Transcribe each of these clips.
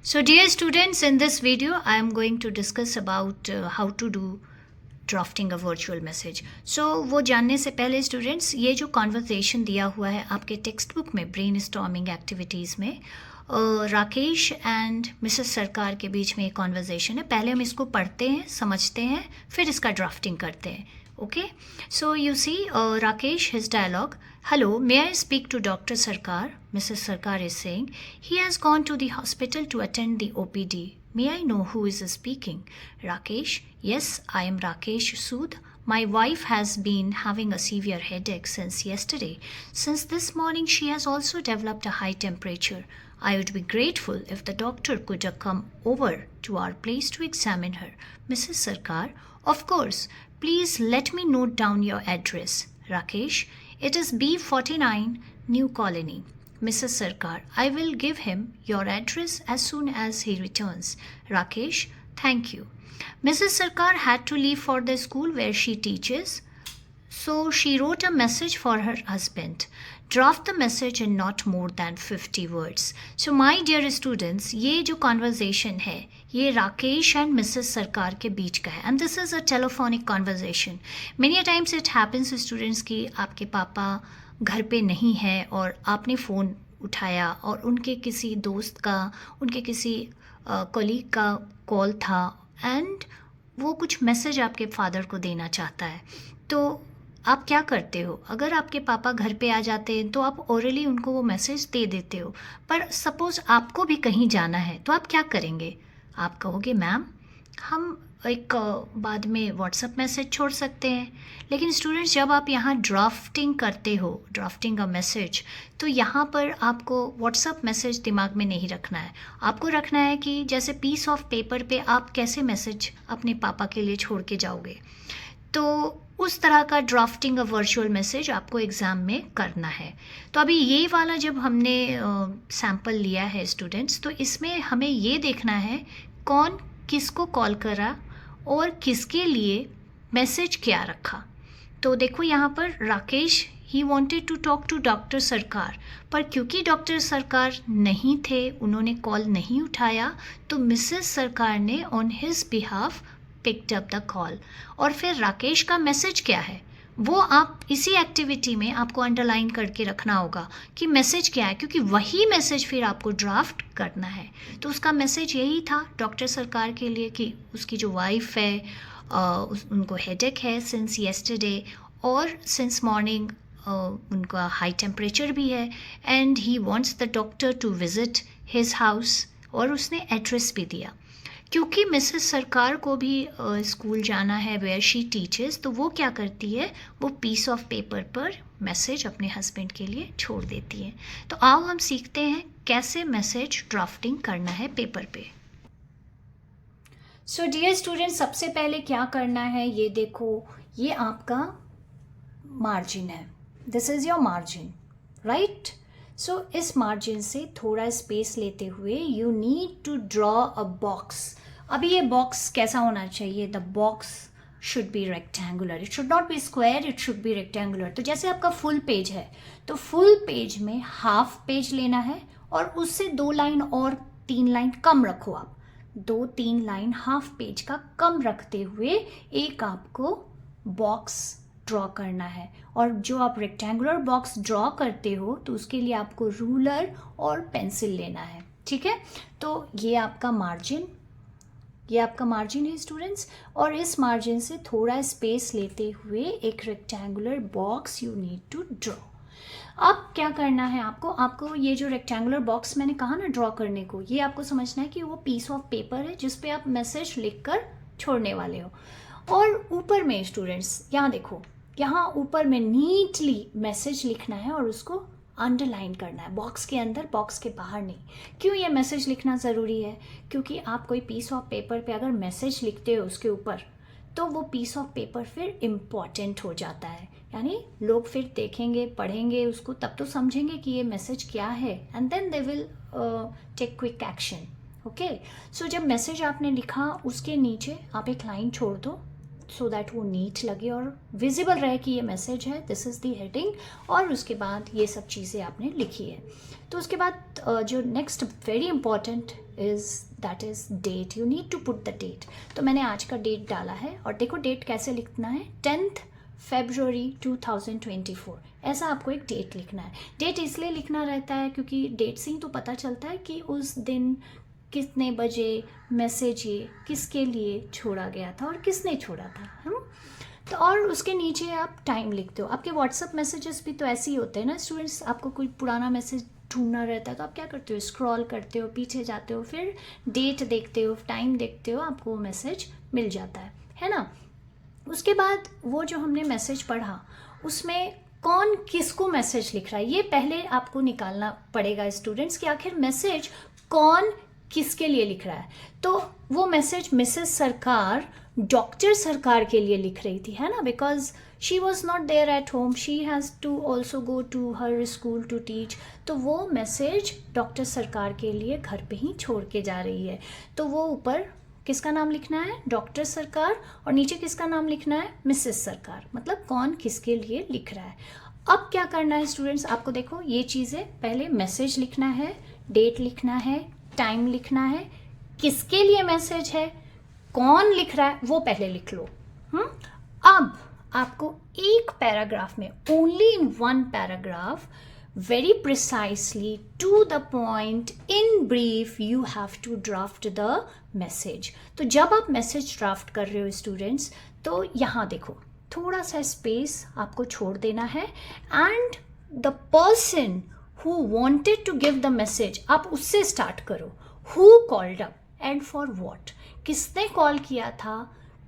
So dear students, in this video I am going to discuss about how to do drafting a virtual message. So वो जानने से पहले students, ये जो conversation दिया हुआ है आपके टेक्स्ट बुक में ब्रेन स्टॉर्मिंग एक्टिविटीज़ में, राकेश एंड मिसेस सरकार के बीच में एक कॉन्वर्सेशन है. पहले हम इसको पढ़ते हैं, समझते हैं, फिर इसका ड्राफ्टिंग करते हैं. Okay, so you see Rakesh, his dialogue. Hello, may I speak to Dr. Sarkar? Mrs. Sarkar is saying, he has gone to the hospital to attend the OPD. May I know who is speaking? Rakesh, yes, I am Rakesh Sood. My wife has been having a severe headache since yesterday. Since this morning, she has also developed a high temperature. I would be grateful if the doctor could come over to our place to examine her. Mrs. Sarkar, of course. Please let me note down your address. Rakesh, it is B49, New Colony. Mrs. Sarkar, I will give him your address as soon as he returns. Rakesh, thank you. Mrs. Sarkar had to leave for the school where she teaches, so she wrote a message for her husband. Draft the message in not more than 50 words. So my dear students, ये जो conversation है ये Rakesh and Mrs सरकार के बीच का है, and this is a telephonic conversation. Many times it happens students कि आपके पापा घर पे नहीं है और आपने फ़ोन उठाया और उनके किसी दोस्त का, उनके किसी कलीग का कॉल था एंड वो कुछ मैसेज आपके फादर को देना चाहता है. तो आप क्या करते हो? अगर आपके पापा घर पे आ जाते हैं तो आप ओरली उनको वो मैसेज दे देते हो. पर सपोज़ आपको भी कहीं जाना है तो आप क्या करेंगे? आप कहोगे मैम हम एक बाद में व्हाट्सएप मैसेज छोड़ सकते हैं. लेकिन स्टूडेंट्स, जब आप यहाँ ड्राफ्टिंग करते हो, ड्राफ्टिंग अ मैसेज, तो यहाँ पर आपको व्हाट्सएप मैसेज दिमाग में नहीं रखना है. आपको रखना है कि जैसे पीस ऑफ पेपर पे आप कैसे मैसेज अपने पापा के लिए छोड़ के जाओगे. तो उस तरह का ड्राफ्टिंग अ वर्चुअल मैसेज आपको एग्ज़ाम में करना है. तो अभी ये वाला जब हमने सैम्पल लिया है स्टूडेंट्स, तो इसमें हमें ये देखना है कौन किसको कॉल करा और किसके लिए मैसेज क्या रखा. तो देखो यहाँ पर Rakesh he wanted to talk to doctor Sarkar, पर क्योंकि डॉक्टर सरकार नहीं थे, उन्होंने कॉल नहीं उठाया, तो मिसेस सरकार ने on his behalf picked up the call. और फिर राकेश का मैसेज क्या है वो आप इसी एक्टिविटी में आपको अंडरलाइन करके रखना होगा कि मैसेज क्या है, क्योंकि वही मैसेज फिर आपको ड्राफ्ट करना है. तो उसका मैसेज यही था डॉक्टर सरकार के लिए कि उसकी जो वाइफ है उनको हेडेक है सिंस येस्टरडे, और सिंस मॉर्निंग उनका हाई टेम्परेचर भी है, and he wants the doctor to visit his house. और उसने एड्रेस भी दिया. क्योंकि मिसेस सरकार को भी स्कूल जाना है वेयर शी टीचेस, तो वो क्या करती है, वो पीस ऑफ पेपर पर मैसेज अपने हस्बैंड के लिए छोड़ देती है. तो आओ हम सीखते हैं कैसे मैसेज ड्राफ्टिंग करना है पेपर पे. सो डियर स्टूडेंट, सबसे पहले क्या करना है, ये देखो, ये आपका मार्जिन है. This is your margin, right. So इस मार्जिन से थोड़ा स्पेस लेते हुए you need to draw a box. अभी ये बॉक्स कैसा होना चाहिए? The box should be rectangular, it should not be square, it should be rectangular. तो जैसे आपका फुल पेज है तो फुल पेज में हाफ पेज लेना है और उससे 2 लाइन और 3 लाइन कम रखो. आप 2-3 लाइन हाफ पेज का कम रखते हुए एक आपको बॉक्स ड्रॉ करना है. और जो आप रेक्टेंगुलर बॉक्स ड्रॉ करते हो तो उसके लिए आपको रूलर और पेंसिल लेना है. ठीक है, तो ये आपका मार्जिन है स्टूडेंट्स. और इस मार्जिन से थोड़ा स्पेस लेते हुए एक rectangular box you need to draw. अब क्या करना है आपको ये जो रेक्टेंगुलर बॉक्स मैंने कहा ना ड्रॉ करने को, ये आपको समझना है कि वो पीस ऑफ पेपर है जिस पे आप मैसेज लिख कर छोड़ने वाले हो. और ऊपर में स्टूडेंट्स यहाँ देखो, यहाँ ऊपर में नीटली मैसेज लिखना है और उसको अंडरलाइन करना है, बॉक्स के अंदर, बॉक्स के बाहर नहीं. क्यों ये मैसेज लिखना ज़रूरी है? क्योंकि आप कोई पीस ऑफ पेपर पे अगर मैसेज लिखते हो उसके ऊपर, तो वो पीस ऑफ पेपर फिर इम्पॉर्टेंट हो जाता है. यानी लोग फिर देखेंगे, पढ़ेंगे उसको, तब तो समझेंगे कि ये मैसेज क्या है, and then they will take quick action. Okay, so जब मैसेज आपने लिखा उसके नीचे आप एक लाइन छोड़ दो. सो दैट वो नीट लगे और विजिबल रहे कि ये मैसेज है, दिस इज़ दी हेडिंग, और उसके बाद ये सब चीज़ें आपने लिखी है। तो उसके बाद जो next very important that is date. You need to put the date. तो मैंने आज का डेट डाला है, और देखो डेट कैसे लिखना है, 10 February 2024, ऐसा आपको एक डेट लिखना है। डेट इसलिए लिखना रहता है क्योंकि डेट से ही तो पता चलता है कि उस दिन कितने बजे मैसेज ये किसके लिए छोड़ा गया था और किसने छोड़ा था, हम। तो और उसके नीचे आप टाइम लिखते हो। आपके व्हाट्सएप मैसेजेस भी तो ऐसे ही होते हैं ना स्टूडेंट्स, आपको कोई पुराना मैसेज ढूंढना रहता है तो आप क्या करते हो, स्क्रॉल करते हो, पीछे जाते हो, फिर डेट देखते हो, टाइम देखते हो, आपको वो मैसेज मिल जाता है ना। उसके बाद वो जो हमने मैसेज पढ़ा उसमें कौन किसको मैसेज लिख रहा है, ये पहले आपको निकालना पड़ेगा स्टूडेंट्स कि आखिर मैसेज कौन किसके लिए लिख रहा है। तो वो मैसेज मिसेस सरकार डॉक्टर सरकार के लिए लिख रही थी, है ना, because she was not there at home, she has to also go to her school to teach. तो वो मैसेज डॉक्टर सरकार के लिए घर पे ही छोड़ के जा रही है। तो वो ऊपर किसका नाम लिखना है, डॉक्टर सरकार, और नीचे किसका नाम लिखना है, मिसेस सरकार, मतलब कौन किसके लिए लिख रहा है। अब क्या करना है स्टूडेंट्स, आपको देखो ये चीज़ें, पहले मैसेज लिखना है, डेट लिखना है, टाइम लिखना है, किसके लिए मैसेज है, कौन लिख रहा है, वो पहले लिख लो। अब आपको एक पैराग्राफ में, only in one paragraph, very precisely to the point in brief you have to draft the message। तो जब आप मैसेज ड्राफ्ट कर रहे हो स्टूडेंट्स, तो यहाँ देखो थोड़ा सा स्पेस आपको छोड़ देना है, and the person who wanted to give the message, आप उससे स्टार्ट करो। who called up and for what, किसने कॉल किया था,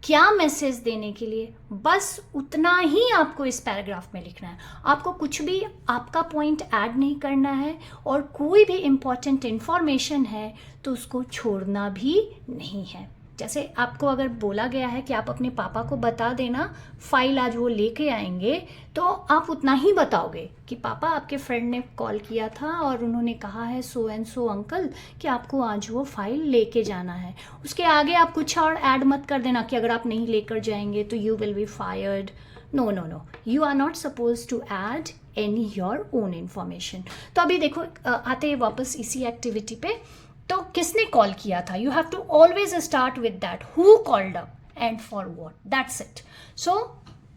क्या मैसेज देने के लिए, बस उतना ही आपको इस पैराग्राफ में लिखना है। आपको कुछ भी आपका पॉइंट ऐड नहीं करना है, और कोई भी इम्पॉर्टेंट इन्फॉर्मेशन है तो उसको छोड़ना भी नहीं है। जैसे आपको अगर बोला गया है कि आप अपने पापा को बता देना फाइल आज वो लेके आएंगे, तो आप उतना ही बताओगे कि पापा आपके फ्रेंड ने कॉल किया था और उन्होंने कहा है सो एंड सो अंकल कि आपको आज वो फाइल लेके जाना है। उसके आगे आप कुछ और ऐड मत कर देना कि अगर आप नहीं लेकर जाएंगे तो you will be fired. No no no, you are not suppose to add any your own information. तो अभी देखो आते हैं वापस इसी एक्टिविटी पे। तो किसने कॉल किया था, you have to always start with that, who called up and for what, that's it. So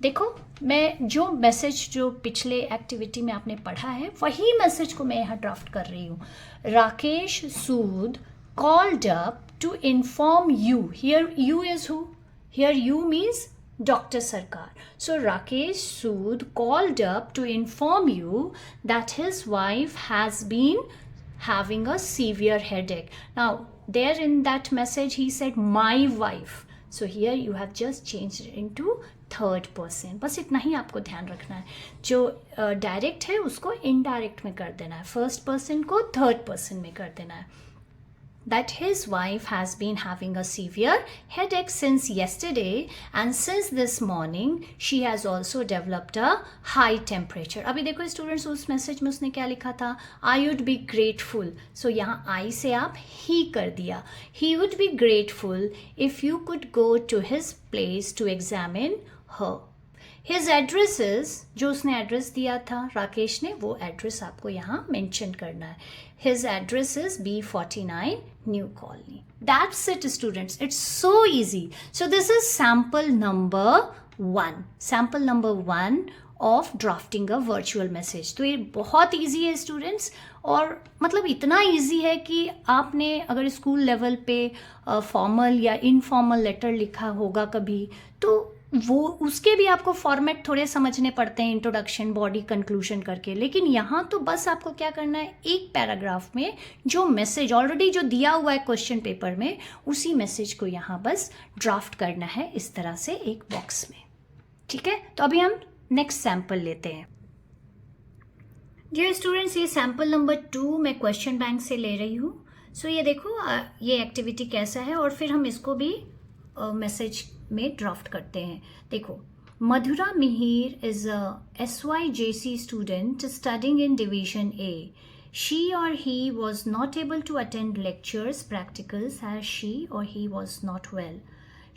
देखो मैं जो मैसेज जो पिछले एक्टिविटी में आपने पढ़ा है वही मैसेज को मैं यहाँ ड्राफ्ट कर रही हूँ। Rakesh Sood called up to inform you, here you is who, here you means Dr. Sarkar. So Rakesh Sood called up to inform you that his wife has been having a severe headache. Now there in that message he said my wife. So here you have just changed it into third person. बस इतना ही आपको ध्यान रखना है। जो direct है उसको indirect में कर देना है, फर्स्ट पर्सन को थर्ड पर्सन में कर देना है। That his wife has been having a severe headache since yesterday, and since this morning she has also developed a high temperature। अभी देखो स्टूडेंट्स उस मैसेज में उसने क्या लिखा था, I would be grateful। So यहाँ I से आप he कर दिया, he would be grateful if you could go to his place to examine her। His address is, जो उसने एड्रेस दिया था राकेश ने, वो एड्रेस आपको यहाँ मेंशन करना है। His address is B49 New Colony। That's it students, it's so easy। So this is sample number 1, sample number 1 of drafting a virtual message। तो ये बहुत easy है students, और मतलब इतना easy है कि आपने अगर स्कूल लेवल पे फॉर्मल या इनफॉर्मल लेटर लिखा होगा कभी, तो वो उसके भी आपको फॉर्मेट थोड़े समझने पड़ते हैं, इंट्रोडक्शन, बॉडी, कंक्लूजन करके। लेकिन यहाँ तो बस आपको क्या करना है, एक पैराग्राफ में जो मैसेज ऑलरेडी जो दिया हुआ है क्वेश्चन पेपर में, उसी मैसेज को यहाँ बस ड्राफ्ट करना है इस तरह से एक बॉक्स में। ठीक है, तो अभी हम नेक्स्ट सैम्पल लेते हैं। डियर स्टूडेंट्स, ये सैम्पल नंबर 2 मैं क्वेश्चन बैंक से ले रही हूँ। सो ये देखो ये एक्टिविटी कैसा है, और फिर हम इसको भी मैसेज में ड्राफ्ट करते हैं। देखो, Madhura Mihir is a SYJC student studying in division A। She or he was not able to attend lectures, practicals, as she or he was not well.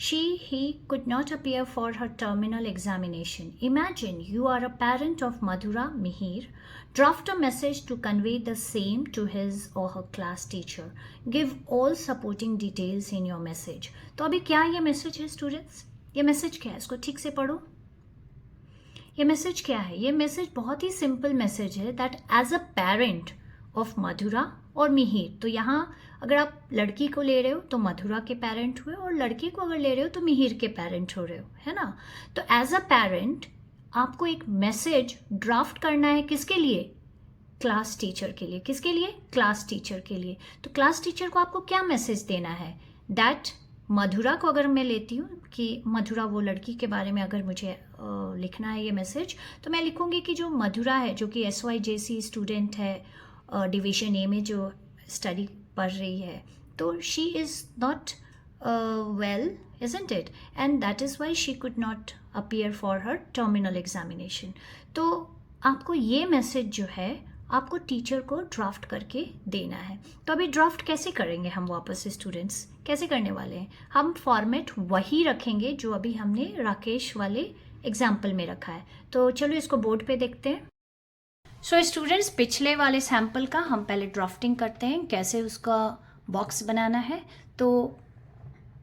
he could not appear for her terminal examination. Imagine you are a parent of Madhura Mihir. Draft a message to convey the same to his or her class teacher. Give all supporting details in your message. तो अभी क्या ये message है students? ये message क्या है? इसको ठीक से पढ़ो. ये मैसेज क्या है? ये मैसेज बहुत ही सिंपल मैसेज है that as a parent of Madhura और मिहिर. तो यहाँ अगर आप लड़की को ले रहे हो तो मधुरा के पेरेंट हुए, और लड़के को अगर ले रहे हो तो मिहिर के पेरेंट हो रहे हो, है ना. तो एज अ पेरेंट आपको एक मैसेज ड्राफ्ट करना है. किसके लिए? क्लास टीचर के लिए. किसके लिए? क्लास टीचर के लिए. तो क्लास टीचर को आपको क्या मैसेज देना है? दैट मधुरा को अगर मैं लेती हूँ कि मधुरा वो लड़की के बारे में अगर मुझे लिखना है ये मैसेज, तो मैं लिखूँगी कि जो मधुरा है, जो कि SYJC स्टूडेंट है, डिवीज़न A में जो स्टडी पढ़ रही है, तो she is not well, isn't it? And that is why she could not appear for her terminal examination. तो आपको ये मैसेज जो है आपको टीचर को ड्राफ्ट करके देना है. तो अभी ड्राफ्ट कैसे करेंगे हम वापस से स्टूडेंट्स? कैसे करने वाले हैं? हम फॉर्मेट वही रखेंगे जो अभी हमने राकेश वाले एग्जाम्पल में रखा है. तो चलो इसको बोर्ड पे देखते हैं. सो स्टूडेंट्स, पिछले वाले सैम्पल का हम पहले ड्राफ्टिंग करते हैं, कैसे उसका बॉक्स बनाना है. तो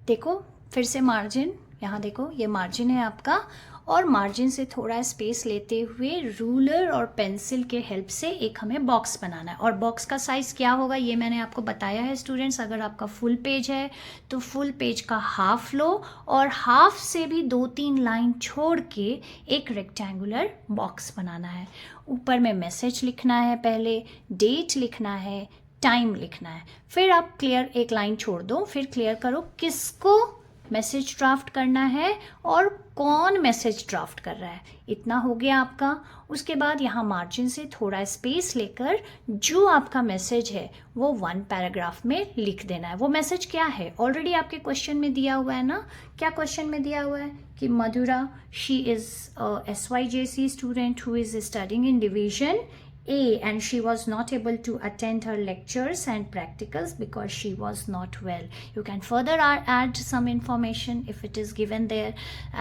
देखो फिर से मार्जिन, यहाँ देखो ये मार्जिन है आपका, और मार्जिन से थोड़ा स्पेस लेते हुए रूलर और पेंसिल के हेल्प से एक हमें बॉक्स बनाना है. और बॉक्स का साइज़ क्या होगा ये मैंने आपको बताया है स्टूडेंट्स. अगर आपका फुल पेज है तो फुल पेज का हाफ लो, और हाफ से भी 2-3 लाइन छोड़ के एक रेक्टेंगुलर बॉक्स बनाना है. ऊपर में मैसेज लिखना है, पहले डेट लिखना है, टाइम लिखना है. फिर आप क्लियर एक लाइन छोड़ दो, फिर क्लियर करो किसको मैसेज ड्राफ्ट करना है और कौन मैसेज ड्राफ्ट कर रहा है. इतना हो गया आपका. उसके बाद यहाँ मार्जिन से थोड़ा स्पेस लेकर जो आपका मैसेज है वो 1 पैराग्राफ में लिख देना है. वो मैसेज क्या है ऑलरेडी आपके क्वेश्चन में दिया हुआ है ना. क्या क्वेश्चन में दिया हुआ है कि Madhura, she is SYJC student who is studying in division A and she was not able to attend her lectures and practicals because she was not well. You can further add some information if it is given there,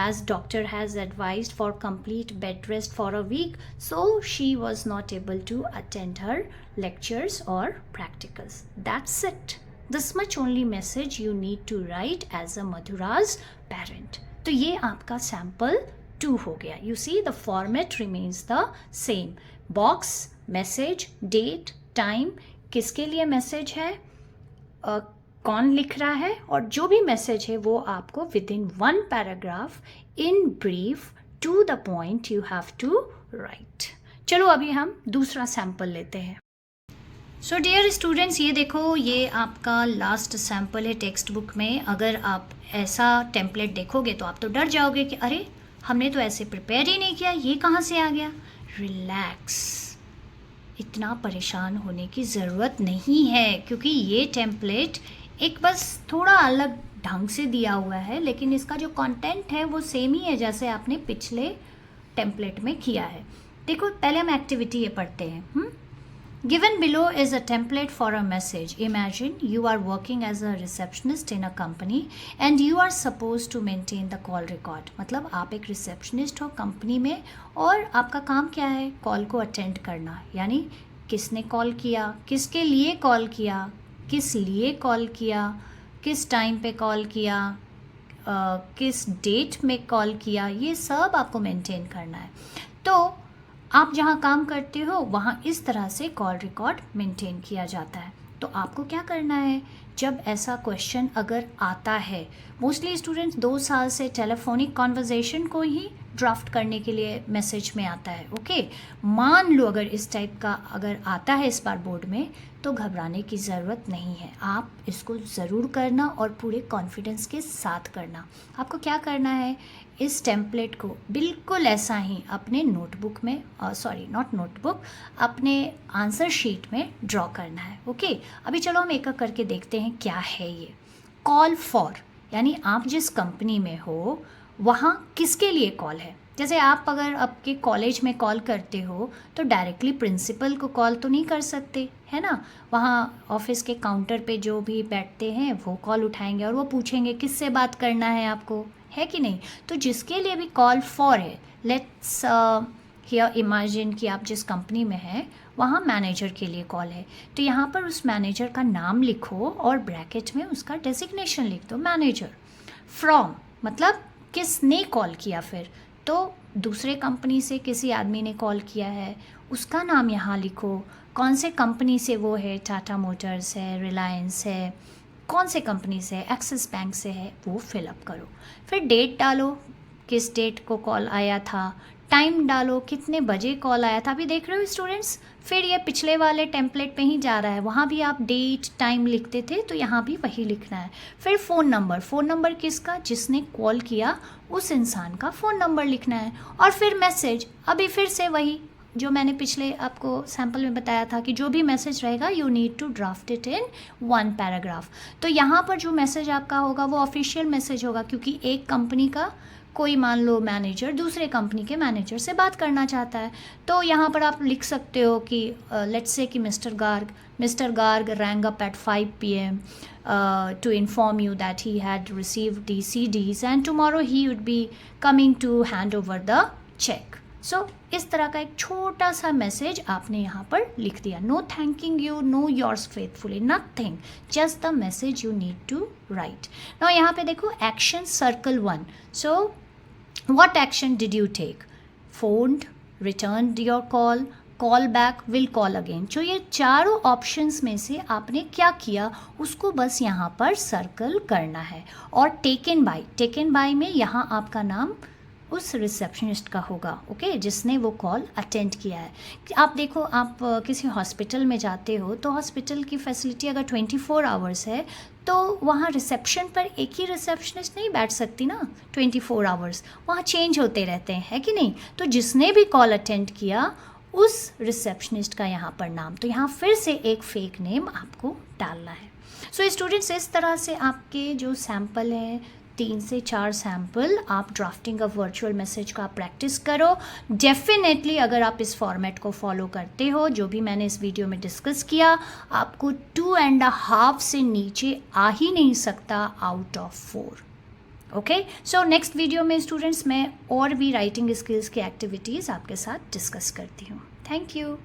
as doctor has advised for complete bed rest for a week, so she was not able to attend her lectures or practicals. That's it. This much only message you need to write as a Madhura's parent. तो ये आपका sample 2 हो गया. You see the format remains the same. Box, message, date, time, किसके लिए message है, कौन लिख रहा है, और जो भी मैसेज है वो आपको within 1 paragraph in brief to the point you have to write. चलो अभी हम दूसरा सैम्पल लेते हैं. सो डियर स्टूडेंट्स, ये देखो ये आपका लास्ट सैम्पल है टेक्स्ट बुक में. अगर आप ऐसा टेम्पलेट देखोगे तो आप तो डर जाओगे कि अरे हमने तो ऐसे प्रिपेयर ही नहीं किया, ये कहाँ से आ गया. रिलैक्स, इतना परेशान होने की ज़रूरत नहीं है, क्योंकि ये टेम्पलेट एक बस थोड़ा अलग ढंग से दिया हुआ है, लेकिन इसका जो कंटेंट है वो सेम ही है जैसे आपने पिछले टेम्पलेट में किया है. देखो पहले हम एक्टिविटी ये पढ़ते हैं. Given below is a template for a message. Imagine you are working as a receptionist in a company and you are supposed to maintain the call record. मतलब आप एक रिसेप्शनिस्ट हो कंपनी में और आपका काम क्या है? कॉल को अटेंड करना. यानी किसने कॉल किया, किसके लिए कॉल किया, किस लिए कॉल किया, किस टाइम पे कॉल किया, किस डेट में कॉल किया, ये सब आपको मेंटेन करना है. तो आप जहाँ काम करते हो वहाँ इस तरह से कॉल रिकॉर्ड मेंटेन किया जाता है. तो आपको क्या करना है, जब ऐसा क्वेश्चन अगर आता है, मोस्टली स्टूडेंट्स 2 साल से टेलीफोनिक कॉन्वर्जेशन को ही ड्राफ्ट करने के लिए मैसेज में आता है. ओके, मान लो अगर इस टाइप का अगर आता है इस बार बोर्ड में, तो घबराने की ज़रूरत नहीं है. आप इसको ज़रूर करना और पूरे कॉन्फिडेंस के साथ करना. आपको क्या करना है, इस टेम्पलेट को बिल्कुल ऐसा ही अपने नोटबुक में, सॉरी नॉट नोटबुक, अपने आंसर शीट में ड्रॉ करना है. ओके, अभी चलो हम एक एक करके देखते हैं क्या है ये. कॉल फॉर, यानी आप जिस कंपनी में हो वहाँ किसके लिए कॉल है. जैसे आप अगर आपके कॉलेज में कॉल करते हो तो डायरेक्टली प्रिंसिपल को कॉल तो नहीं कर सकते, है ना। वहाँ ऑफिस के काउंटर पे जो भी बैठते हैं वो कॉल उठाएंगे और वो पूछेंगे किससे बात करना है आपको, है कि नहीं। तो जिसके लिए भी कॉल फॉर है, लेट्स हियर इमेजिन कि आप जिस कंपनी में हैं वहाँ मैनेजर के लिए कॉल है, तो यहाँ पर उस मैनेजर का नाम लिखो और ब्रैकेट में उसका डेजिग्नेशन लिख दो मैनेजर। फ्रॉम मतलब किसने कॉल किया, फिर तो दूसरे कंपनी से किसी आदमी ने कॉल किया है उसका नाम यहाँ लिखो, कौन से कंपनी से वो है, टाटा मोटर्स है, रिलायंस है, कौन से कंपनी से है, एक्सिस बैंक से है, वो फिलअप करो। फिर डेट डालो, किस डेट को कॉल आया था, टाइम डालो, कितने बजे कॉल आया था। अभी देख रहे हो स्टूडेंट्स, फिर ये पिछले वाले टेम्पलेट पे ही जा रहा है, वहाँ भी आप डेट टाइम लिखते थे तो यहाँ भी वही लिखना है। फिर फ़ोन नंबर किसका, जिसने कॉल किया उस इंसान का फ़ोन नंबर लिखना है। और फिर मैसेज, अभी फिर से वही जो मैंने पिछले आपको सैम्पल में बताया था कि जो भी मैसेज रहेगा you need to draft it in 1 paragraph. तो यहाँ पर जो मैसेज आपका होगा वो ऑफिशियल मैसेज होगा, क्योंकि एक कंपनी का कोई मान लो मैनेजर दूसरे कंपनी के मैनेजर से बात करना चाहता है, तो यहाँ पर आप लिख सकते हो कि लेट्स से कि mister Garg rang up at 5 p.m. To inform you that he had received the CDs and tomorrow he would be coming to hand over the check. सो इस तरह का एक छोटा सा मैसेज आपने यहाँ पर लिख दिया। No thanking you, no yours faithfully, nothing, just the message you need to write. Now यहाँ पे देखो action circle 1। So what action did you take? Phoned, returned your call, call back, will call again। जो ये चारों options में से आपने क्या किया उसको बस यहाँ पर सर्कल करना है। और टेकन बाय में यहाँ आपका नाम उस रिसेप्शनिस्ट का होगा, ओके, जिसने वो कॉल अटेंड किया है। आप देखो, आप किसी हॉस्पिटल में जाते हो तो हॉस्पिटल की फैसिलिटी अगर 24 आवर्स है तो वहाँ रिसेप्शन पर एक ही रिसेप्शनिस्ट नहीं बैठ सकती ना 24 आवर्स, वहाँ चेंज होते रहते हैं, है कि नहीं। तो जिसने भी कॉल अटेंड किया उस रिसेप्शनिस्ट का यहाँ पर नाम, तो यहाँ फिर से एक फेक नेम आपको डालना है। सो स्टूडेंट्स, इस तरह से आपके जो सैम्पल हैं 3 से 4 सैम्पल आप ड्राफ्टिंग ऑफ वर्चुअल मैसेज का प्रैक्टिस करो। डेफिनेटली अगर आप इस फॉर्मेट को फॉलो करते हो जो भी मैंने इस वीडियो में डिस्कस किया, आपको 2.5 से नीचे आ ही नहीं सकता out of 4। Okay, so next video में स्टूडेंट्स मैं और भी राइटिंग स्किल्स की एक्टिविटीज़ आपके साथ डिस्कस करती हूँ। Thank you.